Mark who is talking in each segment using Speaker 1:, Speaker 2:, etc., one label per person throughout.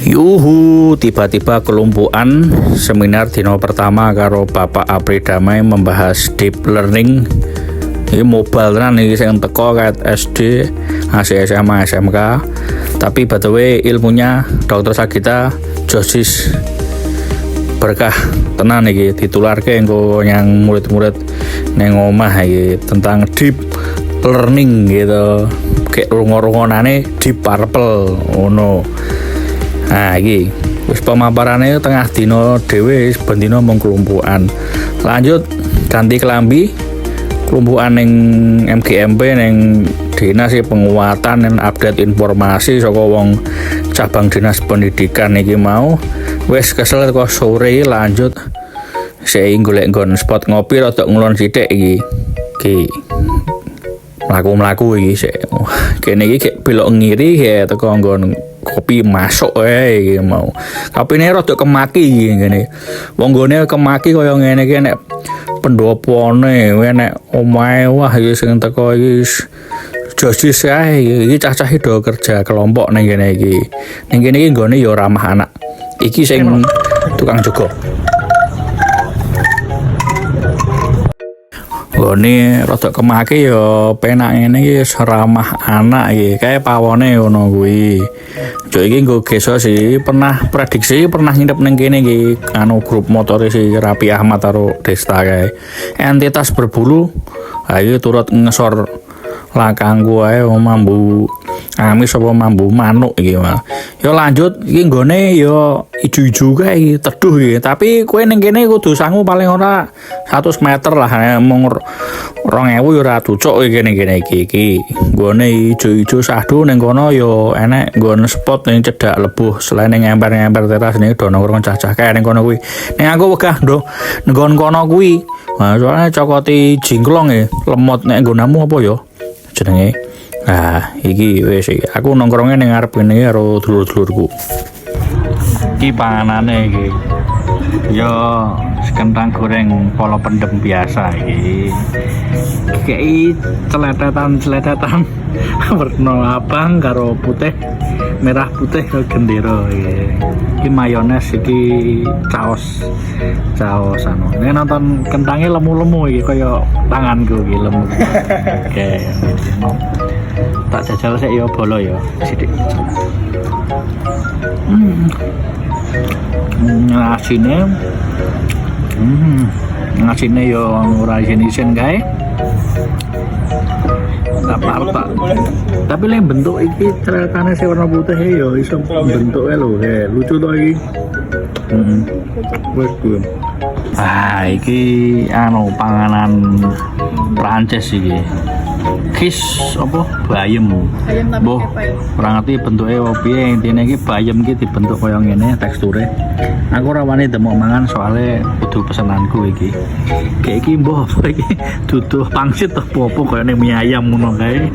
Speaker 1: Yuhu, tiba-tiba kelumpukan seminar dino pertama karo Bapak Apri Damai membahas deep learning. Ini mobile tenan iki sing teko kayak SD, masih SMA, SMK. Tapi by the way ilmunya Dr. Sagita Josis berkah tenan iki ditularke engko yang murid-murid neng omah iki tentang deep learning gitu. Kayak rungo-rungonane Deep Purple ngono. Nah iki wis pemaparane tengah dino dhewe ben dino mung kelumpukan. Lanjut ganti kelambi kelumpukan ning MGMP ning Dinas Penguatan dan Update Informasi saka wong cabang Dinas Pendidikan iki mau wis kesel kok sore lanjut sik golek nggon spot ngopi rada ngulon sithik iki. Mlaku-mlaku iki sik. Kene iki belok ngiri ya teko nggon kopi masuk iki mau. Kopine rada kemaki iki ngene. Wong gone kemaki kaya ngene iki nek pendopone nek omahe wah iki sing teko iki Josis ae iki cacah do kerja kelompok ning kene iki. Ning kene iki nggone ya ramah anak. Iki sing tukang jogo. Gone rada kemake ya penak ngene iki ramah anak iki. Kae pawone ngono kuwi. Cuk iki nggo geso sih pernah prediksi pernah nginep ning kene iki grup motor si Rapi Ahmad karo Desta kae. Entitas berbulu ayo turut ngesor lakangku ae mambu amis apa mambu manuk iki mah. Ya lanjut iki nggone ya ijo-ijo kae iki teduh iki. Tapi kowe ning kene kudu sangu paling ora 100 meter lah mung 2000 ya ora tucuk iki kene iki. Nggone ijo-ijo sahdu ning kono ya enek nggon spot ning cedak lebuh selain ning emper-emper teras ning do nongkrong cah-cah kae ning kono kuwi. Ning aku wegah ndo nggon kono kuwi. Nah, soalnya cokoti jingklong ya lemot nek nggonamu apa ya? Jenenge. Nah, iki wis iki. Aku nongkrongnya ning ngarep kene karo dulur-dulurku. Iki panganane iki. Yo kentang goreng polo pendem biasa iki. Kayak celetetan warna abang karo putih, merah putih karo gendera iki. Iki mayones iki caos anu. Nek nonton kentangnya lemu-lemu iki kaya tanganku iki lemu. Oke. Tak jajal sik ya bolo ya sithik. Ngasine yo ora isin-isin kae. Apa-apa. Tapi lek bentuk iki ceritane sing warna putih yo iso bentuke lho, lucu to iki. Wes kuwi. Iki anu panganan Prancis iki. Kis apa bayem. Boh, ora ngerti bentuke piye intine iki bayem iki dibentuk kaya ngene teksture. Aku ora wani demok mangan soalnya kudu pesenanku iki. Kayak iki mbah apa iki duduh pangsit apa-apa kaya ning mie ayam ngono kae.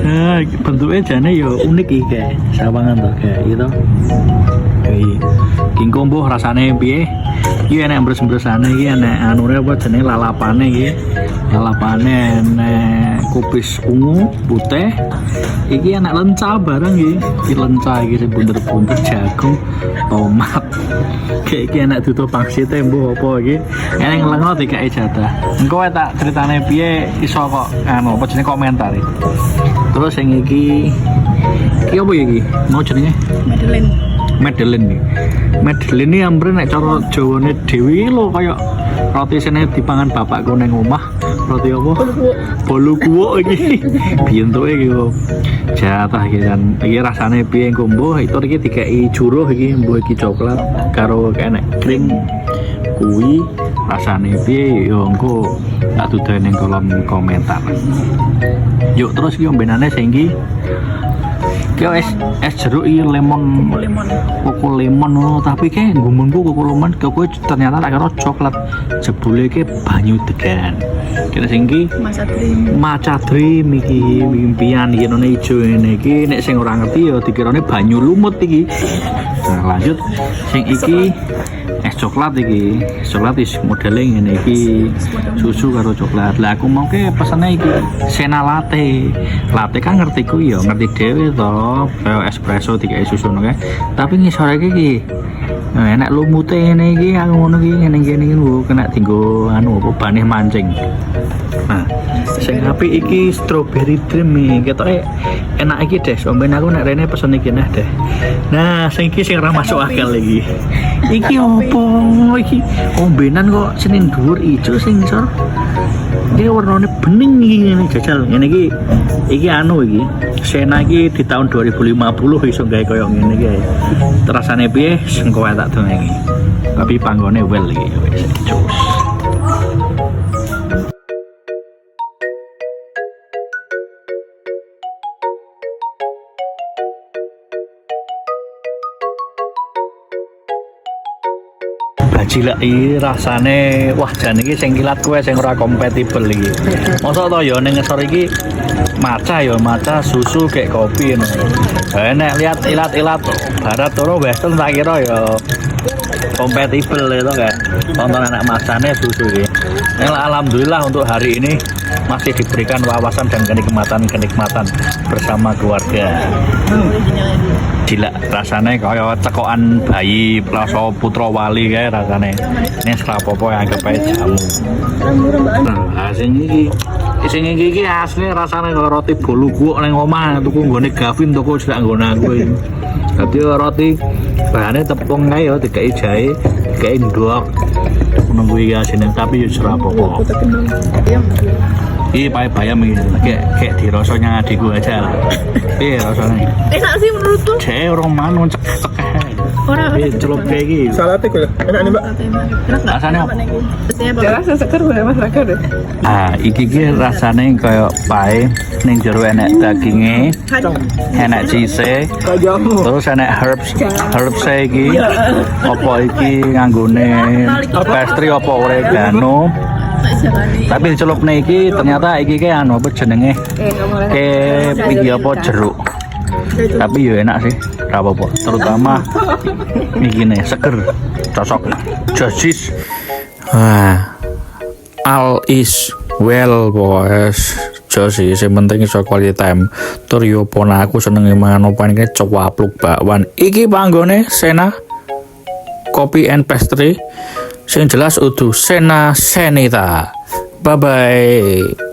Speaker 1: Nah, bentuke jane ya unik iki kae. Sawangan to kae gitu. Kingko mbah rasane piye? Iki enek mbres-mbresane iki enek anure apa jenenge lalapane iki. Lalapane enek kupis ungu putih. Iki enek lenca barang iki. Iki lenca iki sing bunder-bunder jagung, tomat. Kayak iki enek duduh pangsite mbah apa iki. Enek nglengo dikai jatah. Engko tak critane piye iso kok anu apa jenenge komentar iki. Terus sing iki apa iki? Mau jenenge? Madeleine ini ambre nek cara Jawane dhewe lho kaya roti sene dipangan bapakku ning omah. Roti apa? Bolu kuwuk iki. Bentuke iki kok jatah iki kan. Iki rasane piye engko mbuh itu iki dikeki juruh iki mbuh iki coklat karo enek krim kuwi rasane piye yo engko tak duduh ning kolom komentar. Yuk terus iki ombenane sing iki kyo es jeruk iki lemon koko lemon ngono tapi kayak gumunku koko lemon kok ternyata tak kira coklat jebule iki banyu degan kira sing iki maca dream iki impian iki none ijo ngene iki nek sing ora ngerti ya dikirane banyu lumut iki. Nah lanjut sing iki es coklat iki. Coklat is modele ngene iki susu karo coklat. Lah aku mau ke pesane iki sena latte. Latte kan ngerti ku ya, ngerti dhewe to. kayak espresso dikai susu ngono kae. Tapi ngisor iki enak lumute ngene iki aku ngono iki ngene iki kena dienggo anu apa banih mancing. Nah, sing apik iki strawberry dream iki ketoke enak iki deh. Omben aku nek rene pesen iki nah deh. Nah, sing iki sing ora masuk akal iki. Iki opo iki? Ombenan kok Senin dhuwur ijo sing ngisor. Iki warnane bening iki ngene jajal. Ngene iki anu iki. Sena iki di tahun 2050 iso gawe koyo ngene iki. Terasane piye? Engko tak dongengi. Tapi panggone well iki wis jos. Bajilak iki rasane wah jan iki sing kilat kowe sing ora kompatibel iki. Mosok to ya ning ngesor iki maca susu kayak kopi ngono. Nek lihat ilat-ilat barat turu western tak kira ya kompatibel itu kan. Tonton anak macane susu iki. Alhamdulillah untuk hari ini masih diberikan wawasan dan kenikmatan bersama keluarga. Gila rasanya kaya cekokan bayi rasa putra wali kayak rasanya. Ini serapopo yang anggap aja jamu. Nah, sing iki asli rasanya kaya roti bolu kuok nang omah tuku nggone Gavin tuku juga nggone aku. Dadi roti bahane tepung kae ya dikai jahe, dikai ndok. Menunggu iki asine tapi yo serapopo. Iya pakai bayam gitu, kayak dirosanya adikku aja lah. Iya rasanya.
Speaker 2: Enak sih menurutku.
Speaker 1: Saya orang mana cek. Celup kayak gitu.
Speaker 3: Salate kok enak nih, Mbak.
Speaker 1: Rasanya apa?
Speaker 2: Rasa seger boleh Mas Raka deh.
Speaker 1: Ah, iki rasanya kayak pae ning jero enek dagingnya, enek cheese, terus enek herbs iki. Apa iki nganggone pastry apa oregano. Tapi dicelup iki ternyata iki kayak anu apa jenenge? Iki apa jeruk. Tapi ya enak sih, apa-apa. Terutama iki nih seger, cocok. Josis. Wah. All is well boys. Josis yang penting iso quality time. Tur yo pon aku seneng mangan opo iki cowapluk bakwan. Iki panggone Sena Kopi and Pastry. Sing jelas udu Sena Senita. Bye bye.